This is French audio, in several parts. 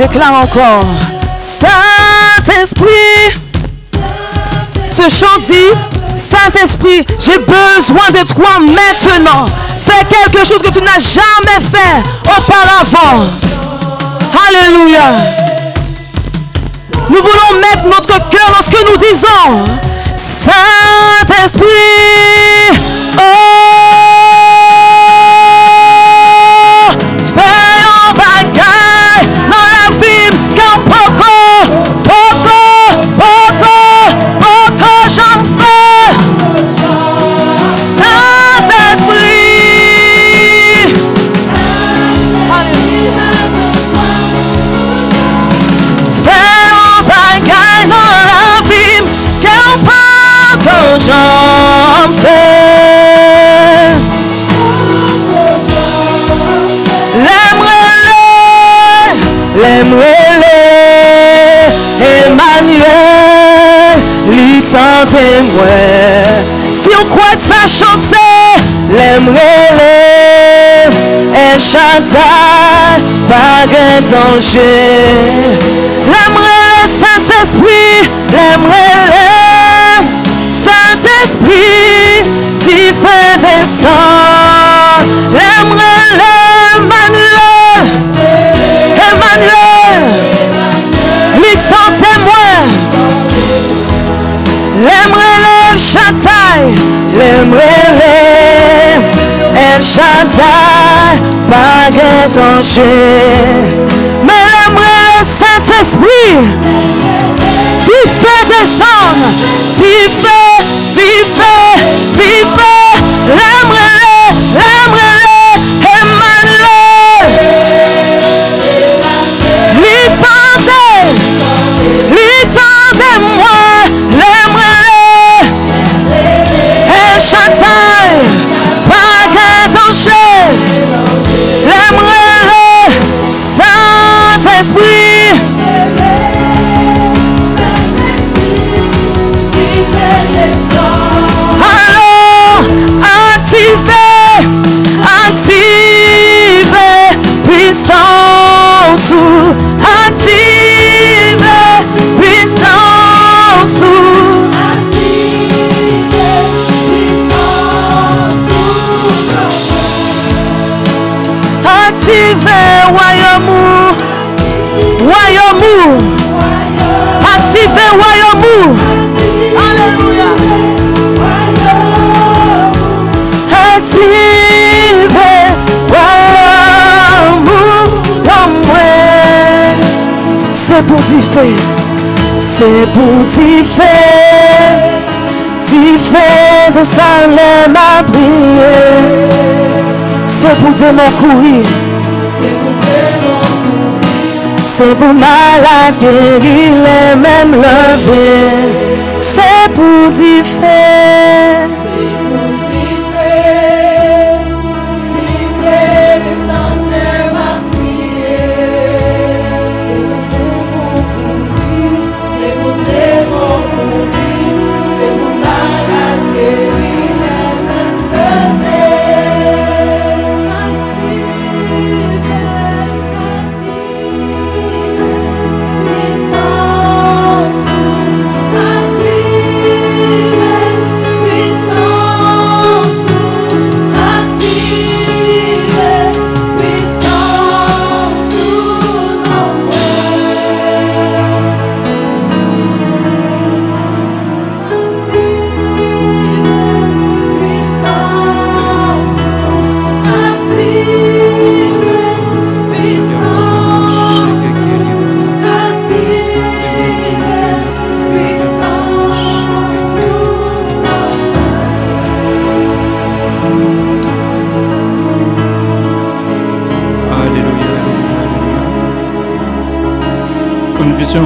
Déclare encore. Saint-Esprit. Ce chant dit, Saint-Esprit, j'ai besoin de toi maintenant. Fais quelque chose que tu n'as jamais fait auparavant. Alléluia. Nous voulons mettre notre cœur dans ce que nous disons. Saint-Esprit. Oh, fais un bagage dans la vie. Car beaucoup, j'en fais. Saint-Esprit. J'en fais. L'aimerais, Emmanuel, lui témoin. Si on croit ça chanter, l'aimerais, El Shaddai, pas de danger. L'aimerais, Saint-Esprit, l'aimerais. Saint-Esprit, tu fais descendre. L'aimerais Emmanuel, lui t'en témoin. L'aimerais El Shaddai, l'aimerais El Shaddai, pas de danger. Mais l'aimerais Saint-Esprit, tu fais descendre, tu fais. L'aimerais, Emmanuel. Lui tendez-moi. L'aimerais, El Shaddai, pas de danger. L'aimerais, Saint-Esprit. Activez Royaume. Alléluia. Activez Royaume. C'est pour t'y faire. C'est pour t'y faire. T'y faire de ça les m'a prié. C'est pour te courir. C'est pour malade guérir les mêmes levés. C'est pour t'y faire.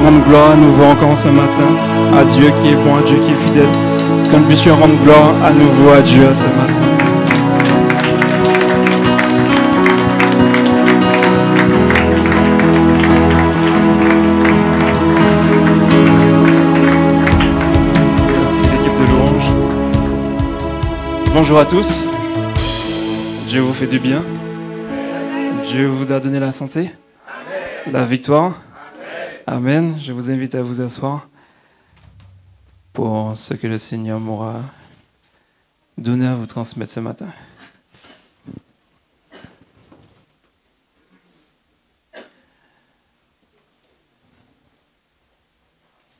Rendre gloire à nouveau encore ce matin à Dieu qui est bon, à Dieu qui est fidèle. Que nous puissions rendre gloire à nouveau à Dieu ce matin. Merci l'équipe de louange. Bonjour à tous. Dieu vous fait du bien. Dieu vous a donné la santé, la victoire. Amen. Je vous invite à vous asseoir pour ce que le Seigneur m'aura donné à vous transmettre ce matin.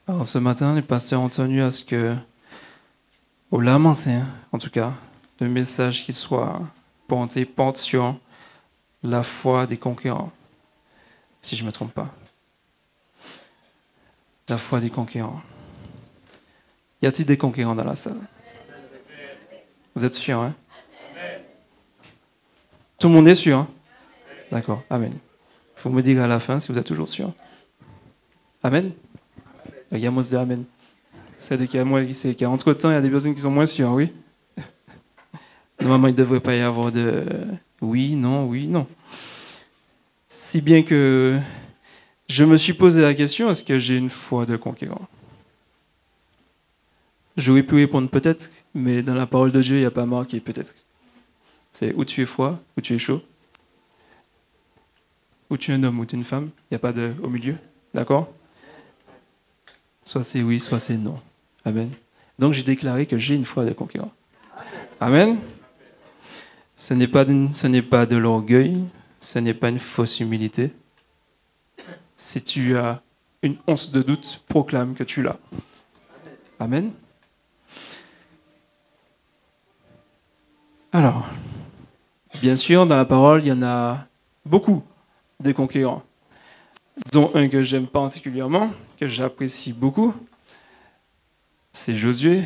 Alors ce matin, les pasteurs ont tenu à ce que, au lamentin, en tout cas, le message qui soit porte sur la foi des conquérants, si je ne me trompe pas. La foi des conquérants. Y a-t-il des conquérants dans la salle? Vous êtes sûr, hein? Tout le monde est sûr, hein? D'accord, amen. Il faut me dire à la fin si vous êtes toujours sûr. Amen? Il y a mot de amen. C'est-à-dire qu'il y a moi qui sait qu'entre-temps, il y a des personnes qui sont moins sûres, oui? Normalement, il ne devrait pas y avoir de oui, non. Si bien que je me suis posé la question, est-ce que j'ai une foi de conquérant? J'aurais pu répondre peut-être, mais dans la parole de Dieu, il n'y a pas marqué peut-être. C'est où tu es froid, où tu es chaud, où tu es un homme, où tu es une femme. Il n'y a pas de au milieu. D'accord? Soit c'est oui, soit c'est non. Amen. Donc j'ai déclaré que j'ai une foi de conquérant. Amen. Ce n'est pas de l'orgueil, ce n'est pas une fausse humilité. Si tu as une once de doute, proclame que tu l'as. Amen. Alors, bien sûr, dans la parole, il y en a beaucoup de conquérants, dont un que j'aime particulièrement, que j'apprécie beaucoup, c'est Josué.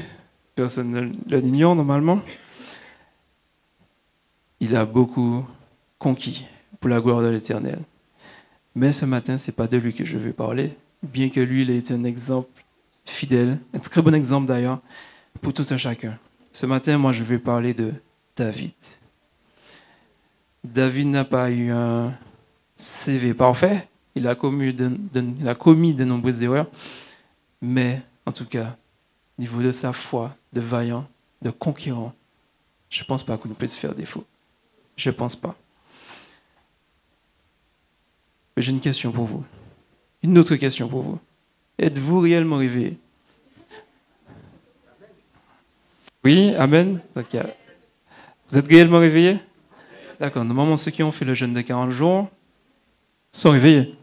Personne ne l'ignore normalement. Il a beaucoup conquis pour la gloire de l'Éternel. Mais ce matin, ce n'est pas de lui que je vais parler, bien que lui, il ait été un exemple fidèle, un très bon exemple d'ailleurs, pour tout un chacun. Ce matin, moi, je vais parler de David. David n'a pas eu un CV parfait, il a commis de nombreuses erreurs, mais en tout cas, au niveau de sa foi, de vaillant, de conquérant, je ne pense pas qu'on puisse faire défaut. Je ne pense pas. Mais j'ai une question pour vous. Une autre question pour vous. Êtes-vous réellement réveillé? Oui, amen. Vous êtes réellement réveillé? D'accord. Normalement, ceux qui ont fait le jeûne de 40 jours sont réveillés.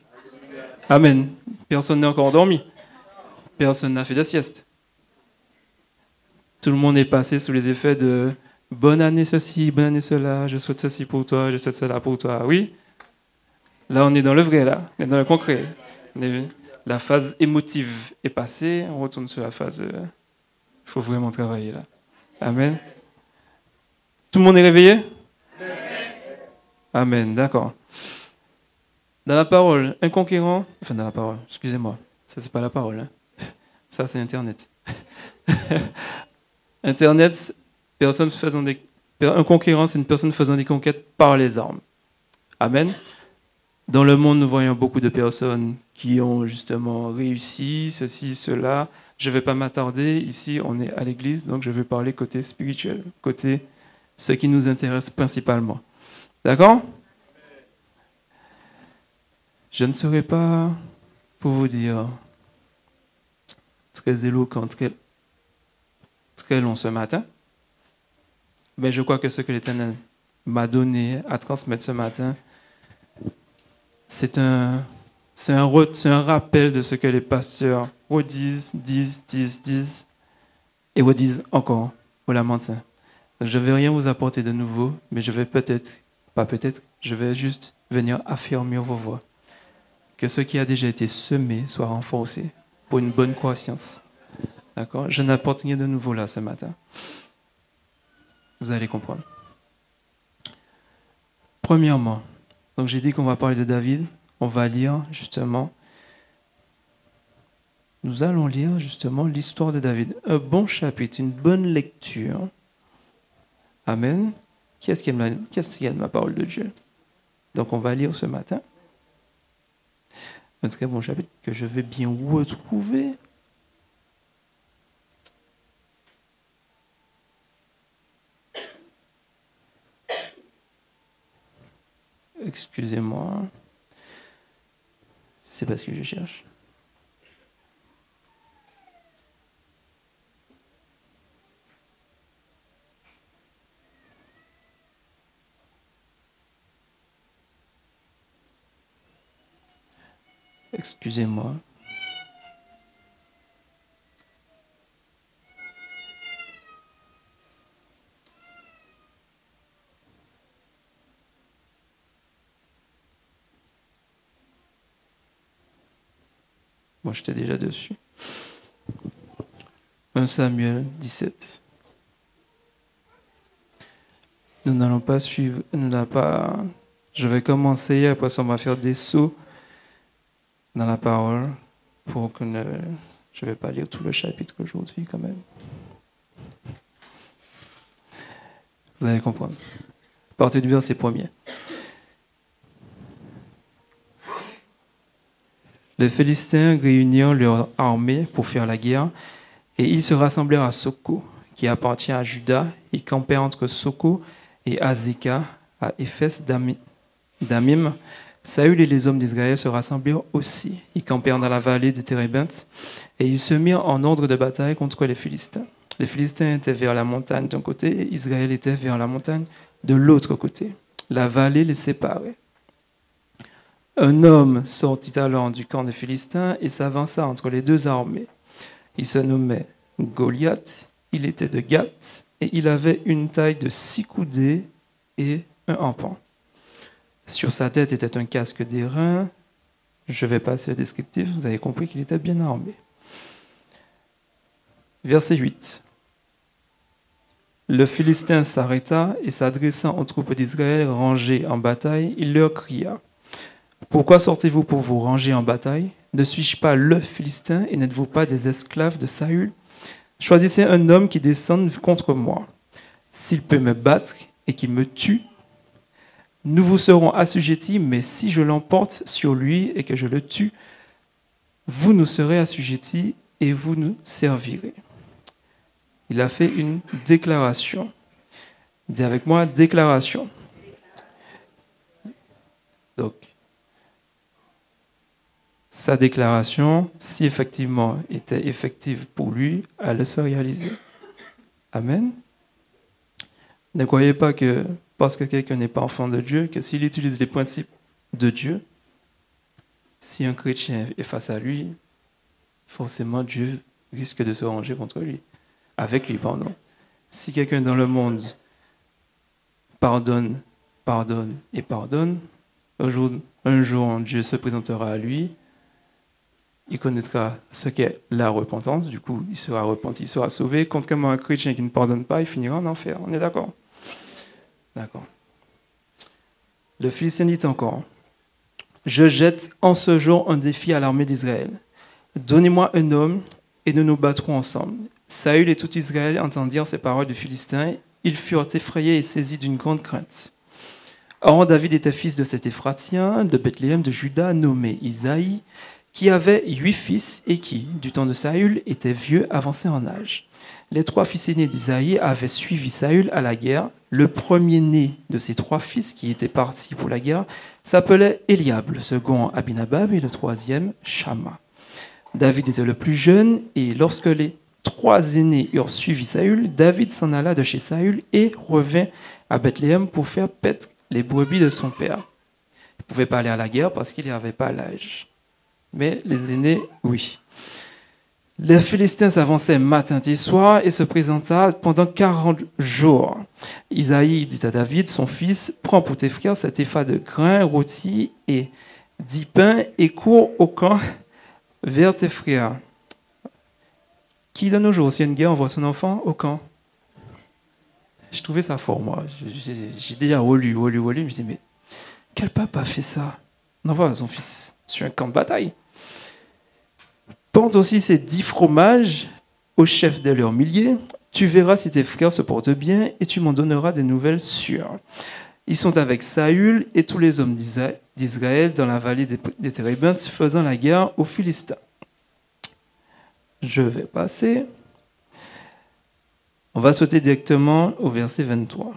Amen. Personne n'est encore endormi. Personne n'a fait de sieste. Tout le monde est passé sous les effets de bonne année ceci, bonne année cela, je souhaite ceci pour toi, je souhaite cela pour toi. Oui? Là, on est dans le vrai, là. On est dans le concret. La phase émotive est passée, on retourne sur la phase... Il faut vraiment travailler, là. Amen. Tout le monde est réveillé? Amen, d'accord. Dans la parole, un conquérant... Enfin, dans la parole, excusez-moi. Ça, c'est pas la parole. Hein. Ça, c'est Internet. Internet, un conquérant, c'est une personne faisant des conquêtes par les armes. Amen. Dans le monde, nous voyons beaucoup de personnes qui ont justement réussi, ceci, cela. Je ne vais pas m'attarder. Ici, on est à l'église, donc je vais parler côté spirituel, côté ce qui nous intéresse principalement. D'accord? Je ne serai pas, pour vous dire, très éloquent, très long ce matin, mais je crois que ce que l'Éternel m'a donné à transmettre ce matin, c'est un rappel de ce que les pasteurs redisent, disent et redisent encore au lamentin. Je ne vais rien vous apporter de nouveau, mais je vais je vais juste venir affermir vos voix. Que ce qui a déjà été semé soit renforcé pour une bonne croissance. D'accord? Je n'apporte rien de nouveau là ce matin. Vous allez comprendre. Premièrement, donc j'ai dit qu'on va parler de David. On va lire justement. Nous allons lire justement l'histoire de David. Un bon chapitre, une bonne lecture. Amen. Qu'est-ce qui aime la parole de Dieu? Donc on va lire ce matin. Un très bon chapitre que je vais bien retrouver. Excusez-moi. C'est pas ce que je cherche. Excusez-moi. Moi, j'étais déjà dessus. 1 Samuel 17. Nous n'allons pas suivre, je vais commencer, après ça on va faire des sauts dans la parole pour que je ne vais pas lire tout le chapitre aujourd'hui quand même. Vous allez comprendre. À partir du verset 1er. Les Philistins réunirent leur armée pour faire la guerre et ils se rassemblèrent à Soko, qui appartient à Juda. Ils campèrent entre Soko et Azekah, à Éphès d'Amim. Saül et les hommes d'Israël se rassemblèrent aussi. Ils campèrent dans la vallée des Térébintes et ils se mirent en ordre de bataille contre les Philistins. Les Philistins étaient vers la montagne d'un côté et Israël était vers la montagne de l'autre côté. La vallée les séparait. Un homme sortit alors du camp des Philistins et s'avança entre les deux armées. Il se nommait Goliath, il était de Gath et il avait une taille de 6 coudées et un empan. Sur sa tête était un casque d'airain. Je vais passer au descriptif, vous avez compris qu'il était bien armé. Verset 8. Le Philistin s'arrêta et s'adressant aux troupes d'Israël rangées en bataille, il leur cria: pourquoi sortez-vous pour vous ranger en bataille? Ne suis-je pas le Philistin et n'êtes-vous pas des esclaves de Saül? Choisissez un homme qui descende contre moi. S'il peut me battre et qu'il me tue, nous vous serons assujettis, mais si je l'emporte sur lui et que je le tue, vous nous serez assujettis et vous nous servirez. Il a fait une déclaration. Dis avec moi, déclaration. Donc, sa déclaration, si effectivement était effective pour lui, allait se réaliser. Amen. Ne croyez pas que parce que quelqu'un n'est pas enfant de Dieu, que s'il utilise les principes de Dieu, si un chrétien est face à lui, forcément Dieu risque de se ranger contre lui. Avec lui, pardon. Si quelqu'un dans le monde pardonne, pardonne et pardonne, un jour Dieu se présentera à lui. Il connaîtra ce qu'est la repentance, du coup, il sera repenti, il sera sauvé. Contrairement à un chrétien qui ne pardonne pas, il finira en enfer. On est d'accord? D'accord. Le Philistin dit encore: je jette en ce jour un défi à l'armée d'Israël. Donnez-moi un homme et nous nous battrons ensemble. Saül et tout Israël entendirent ces paroles du Philistin. Ils furent effrayés et saisis d'une grande crainte. Or, David était fils de cet Éphratien, de Bethléem, de Juda, nommé Isaïe, qui avait 8 fils et qui, du temps de Saül, était vieux, avancé en âge. Les 3 fils aînés d'Isaïe avaient suivi Saül à la guerre. Le premier-né de ces 3 fils qui étaient partis pour la guerre s'appelait Eliab, le second Abinadab et le troisième Shama. David était le plus jeune et lorsque les 3 aînés eurent suivi Saül, David s'en alla de chez Saül et revint à Bethléem pour faire paître les brebis de son père. Il ne pouvait pas aller à la guerre parce qu'il n'avait pas l'âge. Mais les aînés, oui. Les Philistins s'avançaient matin et soir et se présenta pendant 40 jours. Isaïe dit à David, son fils: prends pour tes frères cet épha de grains rôtis et 10 pains et cours au camp vers tes frères. Qui de nos jours, s'il y a une guerre, envoie son enfant au camp? Je trouvais ça fort, moi. J'ai déjà relu. Je me dis, mais quel papa fait ça? On envoie son fils sur un camp de bataille. Porte aussi ces 10 fromages au chef de leurs milliers. Tu verras si tes frères se portent bien et tu m'en donneras des nouvelles sûres. Ils sont avec Saül et tous les hommes d'Israël dans la vallée des Térébintes faisant la guerre aux Philistins. Je vais passer. On va sauter directement au verset 23.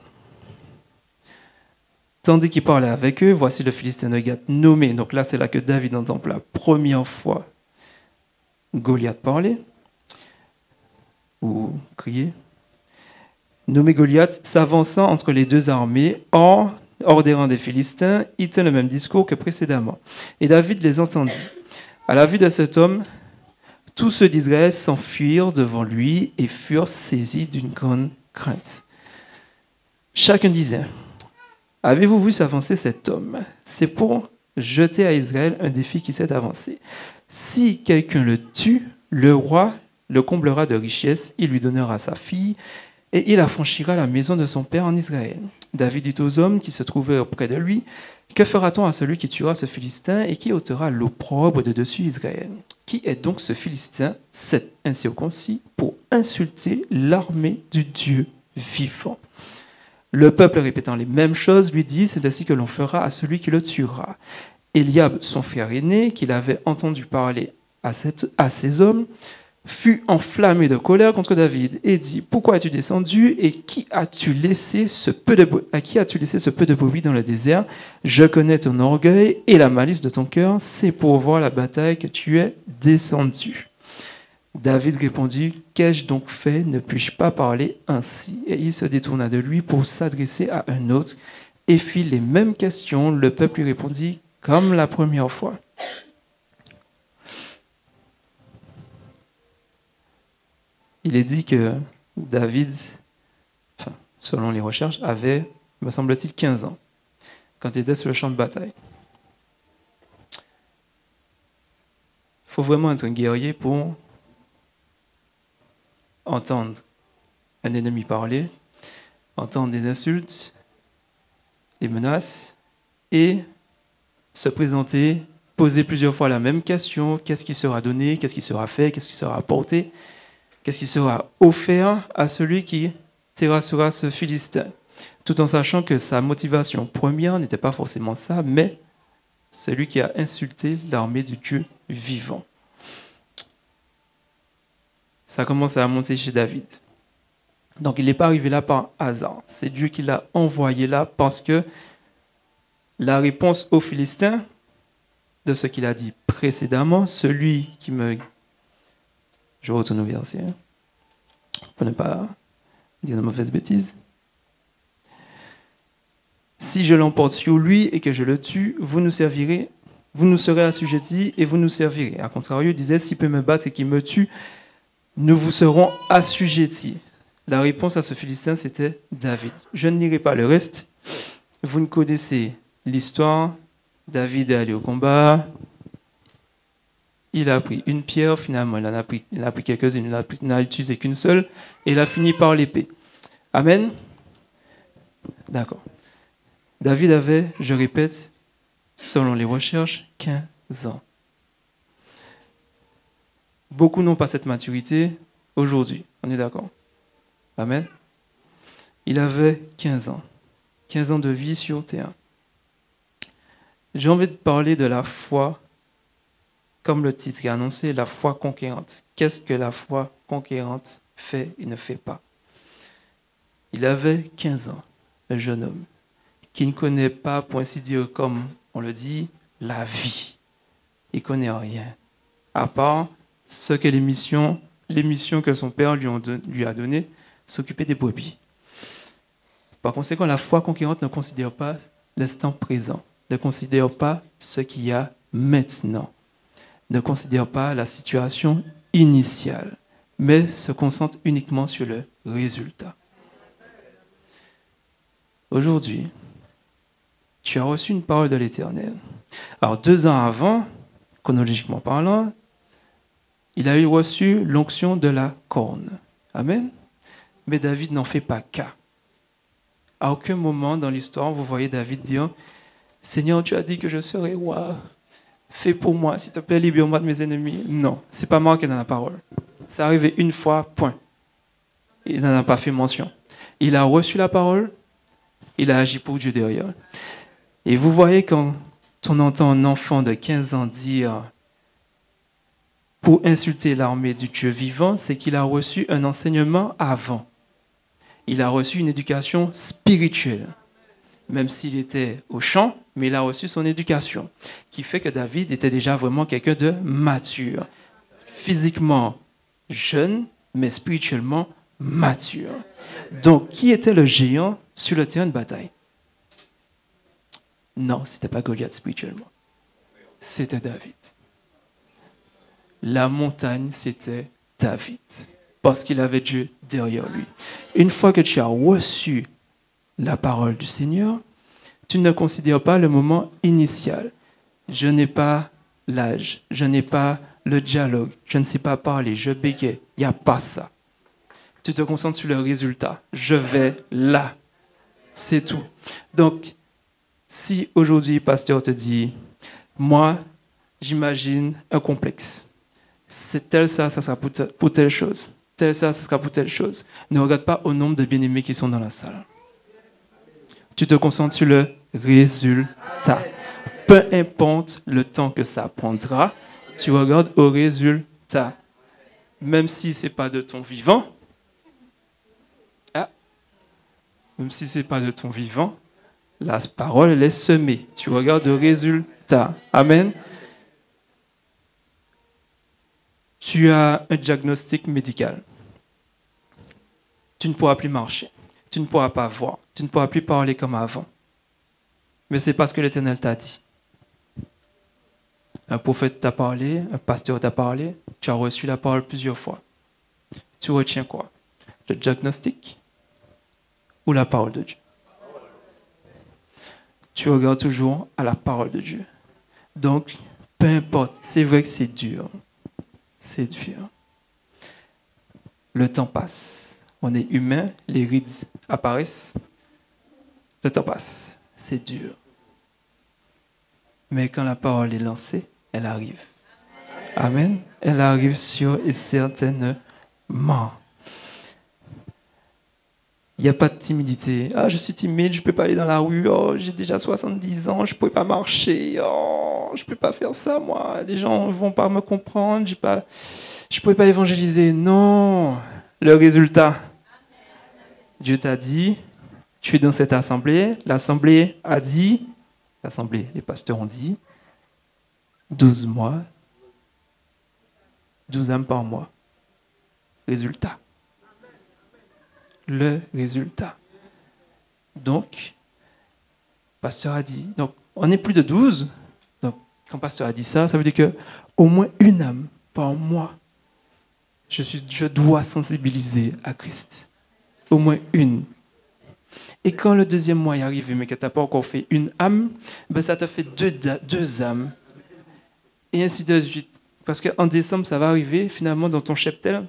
Tandis qu'il parlait avec eux, voici le Philistin de Gath nommé. Donc là, c'est là que David entend pour la première fois Goliath parler ou crier. Nommé Goliath, s'avançant entre les deux armées, hors des rangs des Philistins, il tint le même discours que précédemment. Et David les entendit. À la vue de cet homme, tous ceux d'Israël s'enfuirent devant lui et furent saisis d'une grande crainte. Chacun disait, « Avez-vous vu s'avancer cet homme? C'est pour jeter à Israël un défi qui s'est avancé. Si quelqu'un le tue, le roi le comblera de richesses, il lui donnera sa fille, et il affranchira la maison de son père en Israël. » David dit aux hommes qui se trouvaient auprès de lui, « Que fera-t-on à celui qui tuera ce Philistin et qui ôtera l'opprobre de dessus Israël? Qui est donc ce Philistin, cet incirconcis, pour insulter l'armée du Dieu vivant? » Le peuple, répétant les mêmes choses, lui dit, « C'est ainsi que l'on fera à celui qui le tuera. » Eliab, son frère aîné, qu'il avait entendu parler à ces hommes, fut enflammé de colère contre David et dit, « Pourquoi es-tu descendu et à qui as-tu laissé ce peu de brebis dans le désert? Je connais ton orgueil et la malice de ton cœur, c'est pour voir la bataille que tu es descendu. » David répondit, « Qu'ai-je donc fait? Ne puis-je pas parler ainsi? » Et il se détourna de lui pour s'adresser à un autre et fit les mêmes questions. Le peuple lui répondit comme la première fois. Il est dit que David, selon les recherches, avait, me semble-t-il, 15 ans quand il était sur le champ de bataille. Il faut vraiment être un guerrier pour entendre un ennemi parler, entendre des insultes, des menaces, et se présenter, poser plusieurs fois la même question, qu'est-ce qui sera donné, qu'est-ce qui sera fait, qu'est-ce qui sera apporté, qu'est-ce qui sera offert à celui qui terrassera ce Philistin, tout en sachant que sa motivation première n'était pas forcément ça, mais celui qui a insulté l'armée du Dieu vivant. Ça commence à monter chez David. Donc il n'est pas arrivé là par hasard. C'est Dieu qui l'a envoyé là parce que la réponse aux Philistins de ce qu'il a dit précédemment, celui qui me... Je retourne au verset, pour ne pas dire de mauvaises bêtises. Si je l'emporte sur lui et que je le tue, vous nous servirez, vous nous serez assujettis et vous nous servirez. A contrario, il disait, s'il peut me battre et qu'il me tue, nous vous serons assujettis. La réponse à ce Philistin, c'était David. Je ne lirai pas le reste. Vous ne connaissez l'histoire. David est allé au combat. Il a pris une pierre, finalement, il en a pris quelques-unes, il n'a utilisé qu'une seule, et il a fini par l'épée. Amen? D'accord. David avait, je répète, selon les recherches, 15 ans. Beaucoup n'ont pas cette maturité aujourd'hui, on est d'accord? Amen? Il avait 15 ans. 15 ans de vie sur terre. J'ai envie de parler de la foi, comme le titre est annoncé, la foi conquérante. Qu'est-ce que la foi conquérante fait et ne fait pas? Il avait 15 ans, un jeune homme, qui ne connaît pas, pour ainsi dire, comme on le dit, la vie. Il ne connaît rien, à part ce que l'émission que son père lui a donnée, s'occuper des brebis. Par conséquent, la foi conquérante ne considère pas l'instant présent, ne considère pas ce qu'il y a maintenant, ne considère pas la situation initiale, mais se concentre uniquement sur le résultat. Aujourd'hui, tu as reçu une parole de l'Éternel. Alors 2 ans avant, chronologiquement parlant, il a eu reçu l'onction de la corne. Amen. Mais David n'en fait pas cas. À aucun moment dans l'histoire, vous voyez David dire, « Seigneur, tu as dit que je serai roi. Fais pour moi, s'il te plaît, libère-moi de mes ennemis. » Non, ce n'est pas marqué dans la parole. C'est arrivé une fois, point. Il n'en a pas fait mention. Il a reçu la parole, il a agi pour Dieu derrière. Et vous voyez quand on entend un enfant de 15 ans dire pour insulter l'armée du Dieu vivant, c'est qu'il a reçu un enseignement avant. Il a reçu une éducation spirituelle. Même s'il était au champ, mais il a reçu son éducation, qui fait que David était déjà vraiment quelqu'un de mature. Physiquement jeune, mais spirituellement mature. Donc, qui était le géant sur le terrain de bataille? Non, ce n'était pas Goliath spirituellement. C'était David. La montagne, c'était David, parce qu'il avait Dieu derrière lui. Une fois que tu as reçu la parole du Seigneur, tu ne considères pas le moment initial. Je n'ai pas l'âge, je n'ai pas le dialogue, je ne sais pas parler, je bégaye. Il n'y a pas ça. Tu te concentres sur le résultat. Je vais là. C'est tout. Donc, si aujourd'hui, le pasteur te dit, moi, j'imagine un complexe. C'est tel ça sera pour telle chose. Tel ça sera pour telle chose. Ne regarde pas au nombre de bien-aimés qui sont dans la salle. Tu te concentres sur le résultat. Peu importe le temps que ça prendra, tu regardes au résultat. Même si ce n'est pas de ton vivant, même si ce n'est pas de ton vivant, la parole, elle est semée. Tu regardes le résultat. Amen. Tu as un diagnostic médical. Tu ne pourras plus marcher. Tu ne pourras pas voir. Tu ne pourras plus parler comme avant. Mais c'est parce que l'Éternel t'a dit. Un prophète t'a parlé, un pasteur t'a parlé, tu as reçu la parole plusieurs fois. Tu retiens quoi? Le diagnostic ou la parole de Dieu? Tu regardes toujours à la parole de Dieu. Donc, peu importe, c'est vrai que c'est dur. C'est dur. Le temps passe. On est humain, les rides apparaissent. Le temps passe. C'est dur. Mais quand la parole est lancée, elle arrive. Amen. Elle arrive sûr et certainement. Il n'y a pas de timidité. Ah, je suis timide, je ne peux pas aller dans la rue. Oh, j'ai déjà 70 ans, je ne peux pas marcher. Oh, je ne peux pas faire ça, moi. Les gens ne vont pas me comprendre. Je ne pourrais pas évangéliser. Non. Le résultat. Dieu t'a dit, tu es dans cette assemblée. L'assemblée a dit, les pasteurs ont dit, 12 mois, 12 âmes par mois. Résultat. Le résultat. Donc, le pasteur a dit, donc on n'est plus de 12. Donc, quand le pasteur a dit ça, ça veut dire qu'au moins une âme par mois, je dois sensibiliser à Christ. Au moins une. Et quand le deuxième mois est arrivé, mais que tu n'as pas encore fait une âme, ben ça te fait deux âmes. Et ainsi de suite. Parce qu'en décembre, ça va arriver, finalement, dans ton cheptel,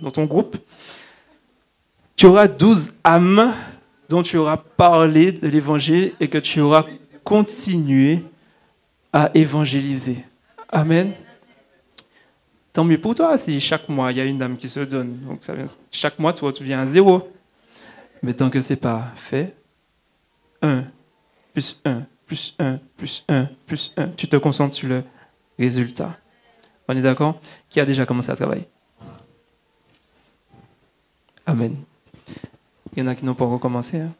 dans ton groupe, tu auras 12 âmes dont tu auras parlé de l'évangile et que tu auras continué à évangéliser. Amen. Tant mieux pour toi si chaque mois, il y a une âme qui se donne. Donc chaque mois, tu viens à 0. Mais tant que ce n'est pas fait, 1, plus 1, plus 1, plus 1, plus 1, tu te concentres sur le résultat. On est d'accord? Qui a déjà commencé à travailler? Amen. Il y en a qui n'ont pas encore commencé. Hein?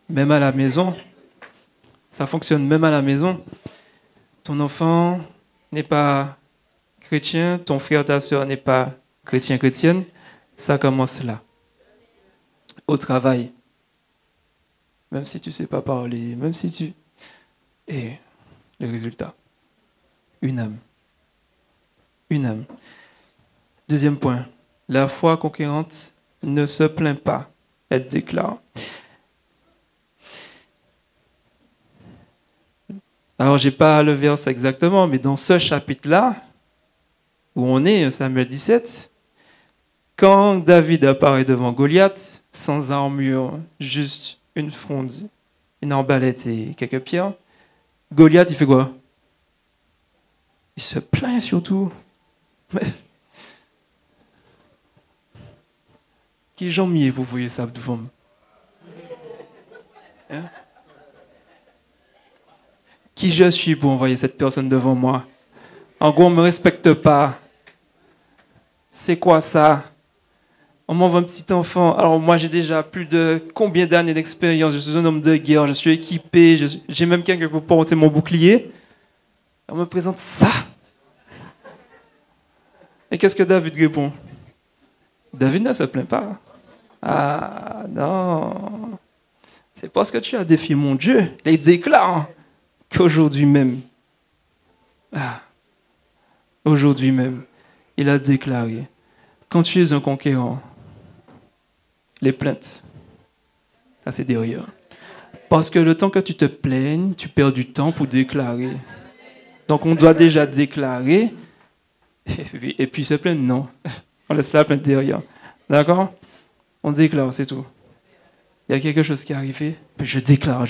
Même à la maison, ça fonctionne même à la maison. Ton enfant n'est pas chrétien, ton frère, ta soeur n'est pas chrétienne, ça commence là. Au travail. Même si tu ne sais pas parler, même si tu... Et le résultat. Une âme. Une âme. Deuxième point. La foi conquérante ne se plaint pas. Elle déclare. Alors, je n'ai pas le verset exactement, mais dans ce chapitre-là, où on est, Samuel 17, quand David apparaît devant Goliath, sans armure, juste une fronde, une arbalète et quelques pierres, Goliath, il fait quoi? Il se plaint surtout. Mais... Qui j'en mieux vous voyez ça devant moi? Hein? Qui je suis pour envoyer cette personne devant moi? En gros, on ne me respecte pas. C'est quoi ça? On m'envoie un petit enfant. Alors moi, j'ai déjà plus de combien d'années d'expérience? Je suis un homme de guerre, je suis équipé, j'ai même quelqu'un pour porter mon bouclier. On me présente ça. Et qu'est-ce que David répond? David ne se plaint pas. Ah non. C'est parce que tu as défié mon Dieu. Il déclare qu'aujourd'hui même, aujourd'hui même, il a déclaré, quand tu es un conquérant, les plaintes, ça c'est derrière. Parce que le temps que tu te plaignes, tu perds du temps pour déclarer. Donc on doit déjà déclarer, et puis se plaindre, non. On laisse la plainte derrière. D'accord? On déclare, c'est tout. Il y a quelque chose qui est arrivé, puis je déclare,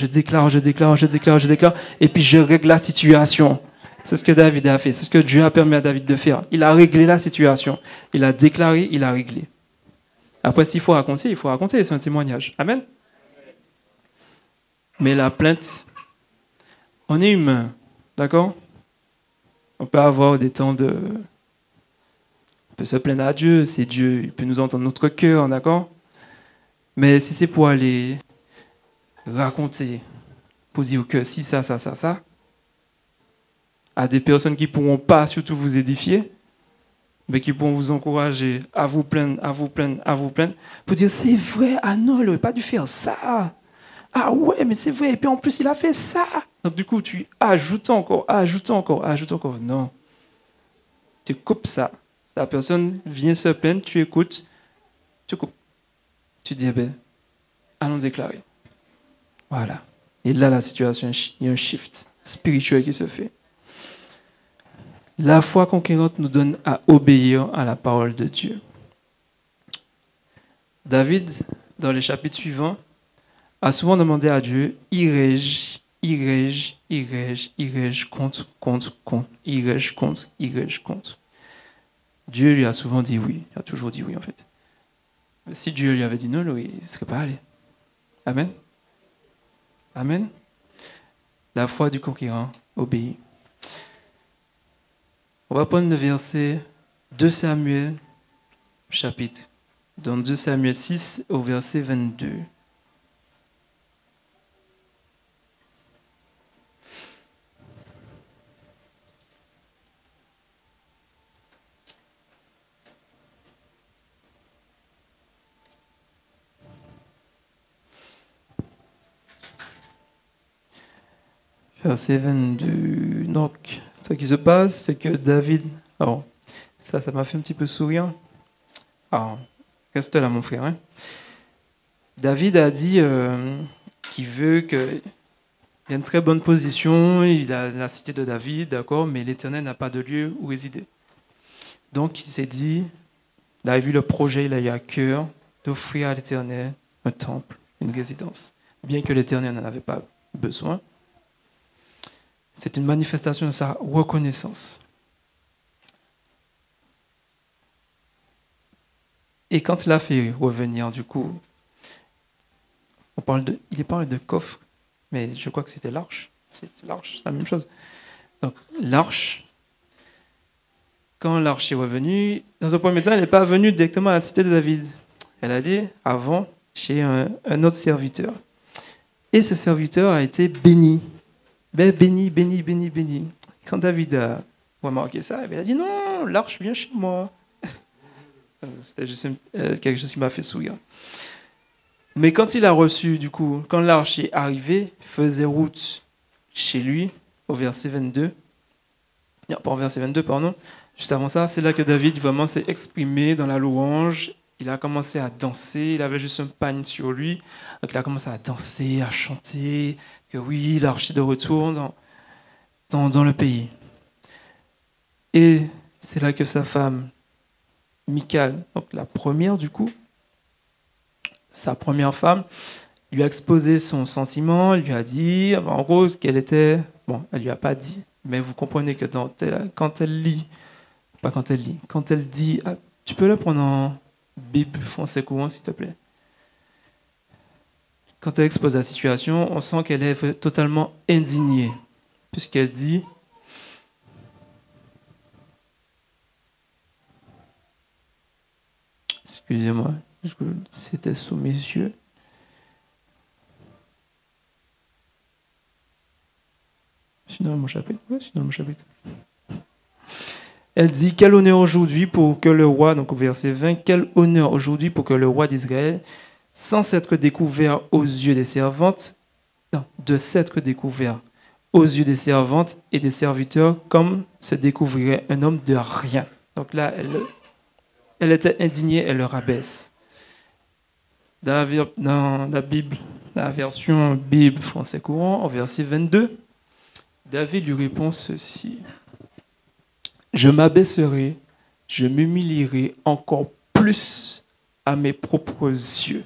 et puis je règle la situation. C'est ce que David a fait, c'est ce que Dieu a permis à David de faire. Il a réglé la situation. Il a déclaré, il a réglé. Après, s'il faut raconter, c'est un témoignage. Amen? Mais la plainte, on est humain, d'accord? On peut avoir des temps de... On peut se plaindre à Dieu, c'est Dieu, il peut nous entendre notre cœur, d'accord? Mais si c'est pour aller raconter, pour dire que si ça, à des personnes qui ne pourront pas surtout vous édifier, mais qui pourront vous encourager à vous plaindre, pour dire c'est vrai, ah non, il n'aurait pas dû faire ça. Ah ouais, mais c'est vrai, et puis en plus il a fait ça. Donc du coup, tu ajoutes encore. Non. Tu coupes ça. La personne vient se plaindre, tu écoutes, tu coupes. Tu dis, allons déclarer. Voilà. Et là, la situation, il y a un shift spirituel qui se fait. La foi conquérante nous donne à obéir à la parole de Dieu. David, dans les chapitres suivants, a souvent demandé à Dieu, irai-je contre. Dieu lui a souvent dit oui. Il a toujours dit oui, en fait. Mais si Dieu lui avait dit non, il ne serait pas allé. Amen. Amen. La foi du conquérant obéit. On va prendre le verset 2 Samuel, chapitre. Dans 2 Samuel 6, au verset 22. Verset 22. Donc, ce qui se passe, c'est que David... Alors, ça m'a fait un petit peu sourire. Alors, reste là, mon frère. Hein. David a dit qu'il veut qu'il ait une très bonne position. Il a la cité de David, d'accord, mais l'Éternel n'a pas de lieu où résider. Donc, il s'est dit, il a vu le projet, il a eu à cœur d'offrir à l'Éternel un temple, une résidence. Bien que l'Éternel n'en avait pas besoin. C'est une manifestation de sa reconnaissance. Et quand il a fait revenir, du coup, il parle de coffre, mais je crois que c'était l'arche. C'est l'arche, c'est la même chose. Donc, l'arche, quand l'arche est revenue, dans un premier temps, elle n'est pas venue directement à la cité de David. Elle a dit avant chez un autre serviteur. Et ce serviteur a été béni. Béni. Quand David a remarqué ça, il a dit non, l'arche vient chez moi. C'était juste quelque chose qui m'a fait sourire. Mais quand il a reçu, du coup, quand l'arche est arrivée, faisait route chez lui, au verset 22. Non, pas au verset 22, pardon. Juste avant ça, c'est là que David vraiment s'est exprimé dans la louange. Il a commencé à danser, il avait juste un pagne sur lui. Donc il a commencé à danser, à chanter, que oui, l'arche est de retour dans le pays. Et c'est là que sa femme, Michal, donc la première du coup, sa première femme, lui a exposé son sentiment, lui a dit, en gros, qu'elle était... Bon, elle lui a pas dit, mais vous comprenez que quand elle dit... Tu peux le prendre en Bible français courant, s'il te plaît. Quand elle expose la situation, on sent qu'elle est totalement indignée, puisqu'elle dit... Excusez-moi, c'était sous mes yeux. Je suis dans mon chapitre. Oui, je suis dans mon chapitre. Elle dit, quel honneur aujourd'hui pour que le roi, donc au verset 20, quel honneur aujourd'hui pour que le roi d'Israël, sans s'être découvert aux yeux des servantes, de s'être découvert aux yeux des servantes et des serviteurs comme se découvrirait un homme de rien. Donc là, elle était indignée, elle le rabaisse. Dans la Bible, la version Bible français courant, au verset 22, David lui répond ceci. Je m'abaisserai, je m'humilierai encore plus à mes propres yeux.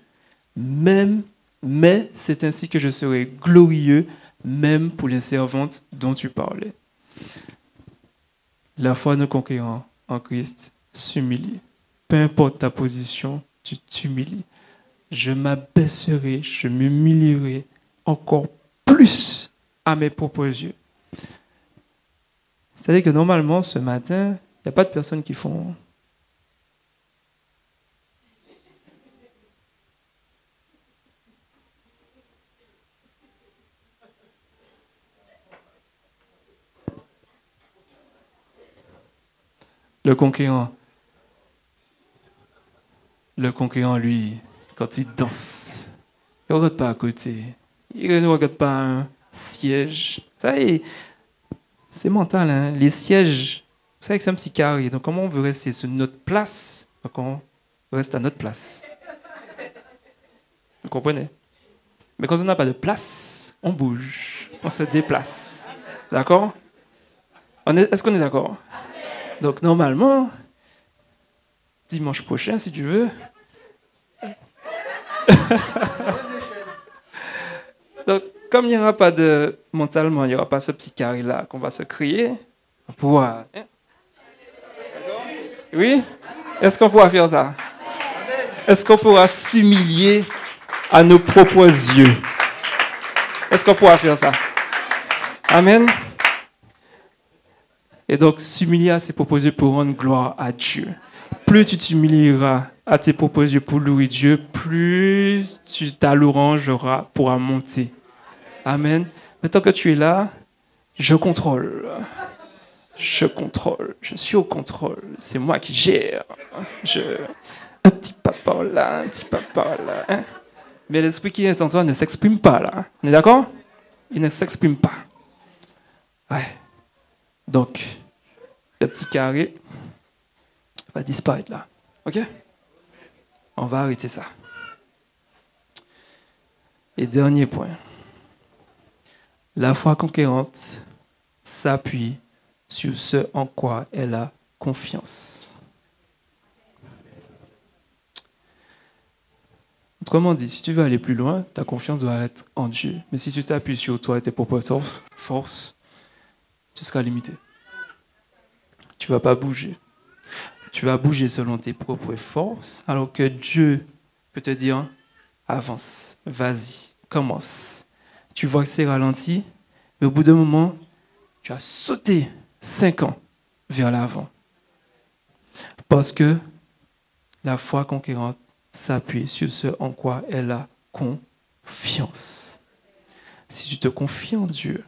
Mais c'est ainsi que je serai glorieux, même pour les servantes dont tu parlais. La foi de conquérant en Christ s'humilie. Peu importe ta position, tu t'humilies. Je m'abaisserai, je m'humilierai encore plus à mes propres yeux. C'est-à-dire que normalement, ce matin, il n'y a pas de personnes qui font... Le conquérant, lui, quand il danse, il ne regarde pas à côté. Il ne regarde pas un siège. Ça y est, c'est mental, hein? Les sièges, vous savez que c'est un petit carré. Donc, comment on veut rester sur notre place? Donc, on reste à notre place. Vous comprenez? Mais quand on n'a pas de place, on bouge, on se déplace. D'accord? Est-ce qu'on est d'accord? Donc, normalement, dimanche prochain, si tu veux. Donc, comme il n'y aura pas de... Mentalement, il n'y aura pas ce petit carré-là qu'on va se créer, on pourra... Hein? Oui? Est-ce qu'on pourra faire ça? Est-ce qu'on pourra s'humilier à nos propres yeux? Est-ce qu'on pourra faire ça? Amen? Et donc, s'humilier à ses propres yeux pour rendre gloire à Dieu. Plus tu t'humilieras à tes propres yeux pour louer Dieu, plus ta louange pourra monter. Amen. Mais tant que tu es là, je contrôle. Je contrôle. Je suis au contrôle. C'est moi qui gère. Un petit pas par là, un petit pas par là. Hein? Mais l'esprit qui est en toi ne s'exprime pas là. On est d'accord? Il ne s'exprime pas. Ouais. Donc, le petit carré va disparaître là. OK? On va arrêter ça. Et dernier point. La foi conquérante s'appuie sur ce en quoi elle a confiance. Autrement dit, si tu veux aller plus loin, ta confiance doit être en Dieu. Mais si tu t'appuies sur toi et tes propres forces, tu seras limité. Tu ne vas pas bouger. Tu vas bouger selon tes propres forces, alors que Dieu peut te dire, avance, vas-y, commence. Tu vois que c'est ralenti, mais au bout d'un moment, tu as sauté 5 ans vers l'avant. Parce que la foi conquérante s'appuie sur ce en quoi elle a confiance. Si tu te confies en Dieu,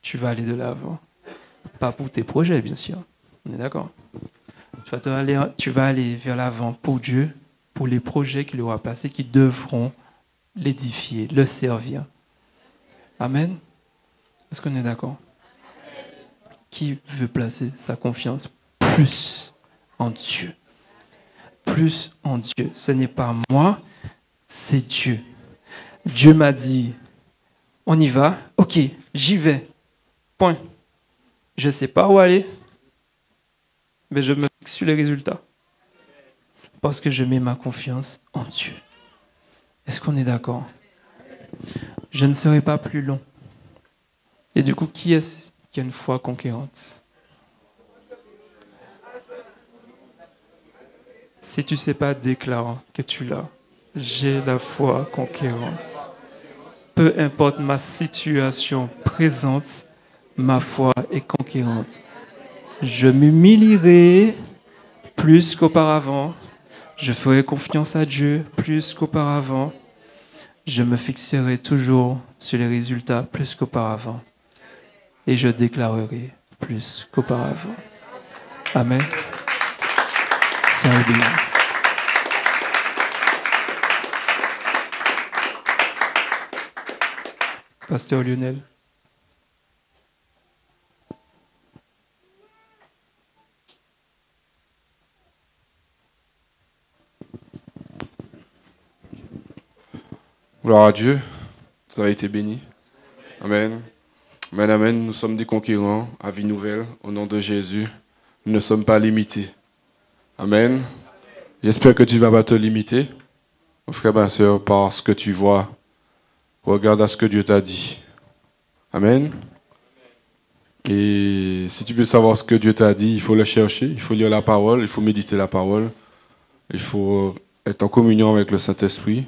tu vas aller de l'avant. Pas pour tes projets, bien sûr. On est d'accord? Tu vas aller vers l'avant pour Dieu, pour les projets qu'il aura placés, qui devront l'édifier, le servir. Amen. Est-ce qu'on est d'accord? Qui veut placer sa confiance plus en Dieu? Plus en Dieu. Ce n'est pas moi, c'est Dieu. Dieu m'a dit, on y va, ok, j'y vais. Point. Je ne sais pas où aller, mais je me fixe sur les résultats. Parce que je mets ma confiance en Dieu. Est-ce qu'on est d'accord? Je ne serai pas plus long. Et du coup, qui est-ce qui a une foi conquérante? Si tu ne sais pas, déclare que tu l'as. J'ai la foi conquérante. Peu importe ma situation présente, ma foi est conquérante. Je m'humilierai plus qu'auparavant. Je ferai confiance à Dieu plus qu'auparavant. Je me fixerai toujours sur les résultats plus qu'auparavant. Et je déclarerai plus qu'auparavant. Amen. Soyez bénis. Pasteur Lionel. Gloire à Dieu. Vous avez été bénis. Amen. Amen, amen. Nous sommes des conquérants à vie nouvelle. Au nom de Jésus, nous ne sommes pas limités. Amen. J'espère que tu ne vas pas te limiter, mon frère, ma soeur, par ce que tu vois. Regarde à ce que Dieu t'a dit. Amen. Et si tu veux savoir ce que Dieu t'a dit, il faut le chercher, il faut lire la parole, il faut méditer la parole. Il faut être en communion avec le Saint-Esprit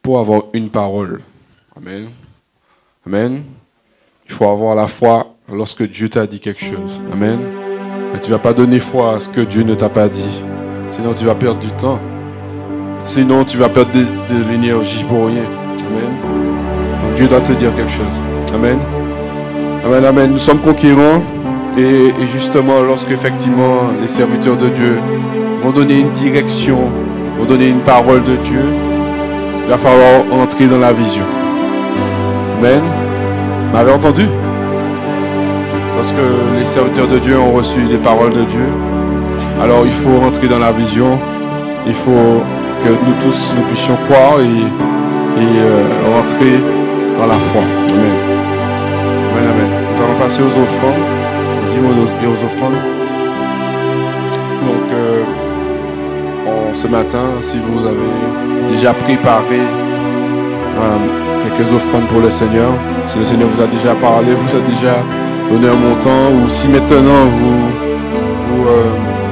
pour avoir une parole. Amen. Amen. Il faut avoir la foi lorsque Dieu t'a dit quelque chose. Amen. Mais tu ne vas pas donner foi à ce que Dieu ne t'a pas dit. Sinon, tu vas perdre du temps. Sinon, tu vas perdre de l'énergie pour rien. Amen. Donc, Dieu doit te dire quelque chose. Amen. Amen, amen. Nous sommes conquérants. Et justement, lorsque effectivement les serviteurs de Dieu vont donner une direction, vont donner une parole de Dieu, il va falloir entrer dans la vision. Amen. Vous m'avez entendu? Lorsque les serviteurs de Dieu ont reçu les paroles de Dieu, alors il faut rentrer dans la vision. Il faut que nous tous nous puissions croire et rentrer dans la foi. Amen. Amen, amen. Nous allons passer aux offrandes. Aux offrandes. Donc, ce matin, si vous avez déjà préparé quelques offrandes pour le Seigneur, si le Seigneur vous a déjà parlé, vous a déjà donné un montant, ou si maintenant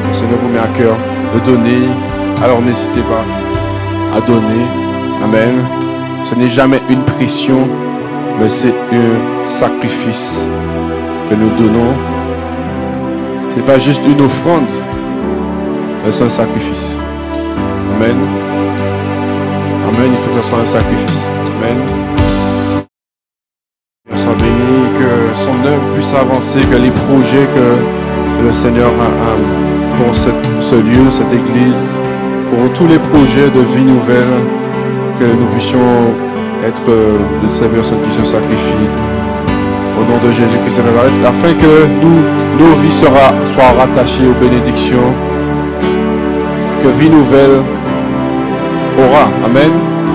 le Seigneur vous met à cœur de donner, alors n'hésitez pas à donner. Amen. Ce n'est jamais une pression, mais c'est un sacrifice que nous donnons. Ce n'est pas juste une offrande, mais c'est un sacrifice. Amen. Amen, il faut que ce soit un sacrifice. Amen. Que soit béni, que son œuvre puisse avancer, que les projets que le Seigneur a pour ce lieu, cette église, pour tous les projets de vie nouvelle, que nous puissions être de ces personnes qui se sacrifient. Au nom de Jésus-Christ de Nazareth, afin que nos vies soient rattachées aux bénédictions que Vie Nouvelle aura. Amen.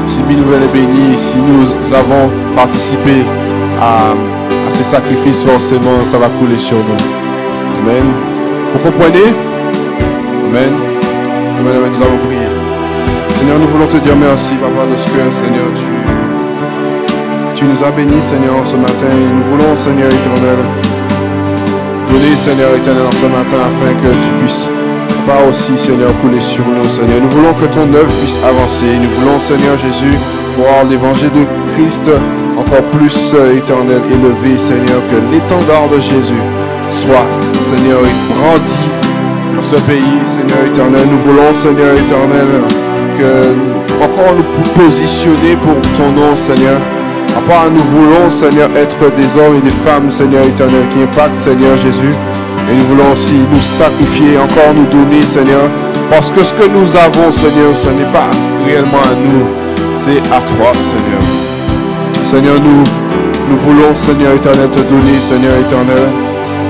Si Vie Nouvelle est bénie, si nous avons participé à ces sacrifices, forcément, ça va couler sur nous. Amen. Vous comprenez? Amen. Amen, amen. Nous allons prier. Seigneur, nous voulons te dire merci, Papa, de ce que, Seigneur, tu nous as bénis, Seigneur, ce matin. Et nous voulons, Seigneur éternel, donner, Seigneur éternel, ce matin, afin que tu puisses pas aussi, Seigneur, couler sur nous, Seigneur. Nous voulons que ton œuvre puisse avancer. Nous voulons, Seigneur Jésus, voir l'évangile de Christ encore plus éternel, élevé, Seigneur, que l'étendard de Jésus soit, Seigneur, grandi dans ce pays, Seigneur éternel. Nous voulons, Seigneur éternel, que encore nous positionner pour ton nom, Seigneur. À part, nous voulons, Seigneur, être des hommes et des femmes, Seigneur éternel, qui impactent, Seigneur Jésus. Et nous voulons aussi nous sacrifier, encore nous donner, Seigneur. Parce que ce que nous avons, Seigneur, ce n'est pas réellement à nous, c'est à toi, Seigneur. Seigneur, nous voulons, Seigneur éternel, te donner, Seigneur éternel.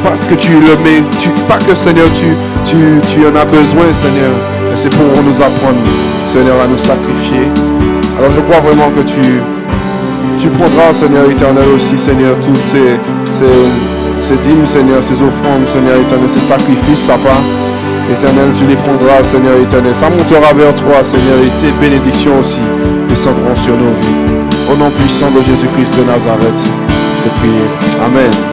Pas que tu le mets, pas que, Seigneur, tu en as besoin, Seigneur. Mais c'est pour nous apprendre, Seigneur, à nous sacrifier. Alors je crois vraiment que tu prendras, Seigneur éternel, aussi, Seigneur, toutes ces dîmes, Seigneur, ces offrandes, Seigneur éternel, ces sacrifices, Papa éternel, tu les prendras, Seigneur éternel. Ça montera vers toi, Seigneur, et tes bénédictions aussi descendront sur nos vies. Au nom puissant de Jésus-Christ de Nazareth, je prie. Amen.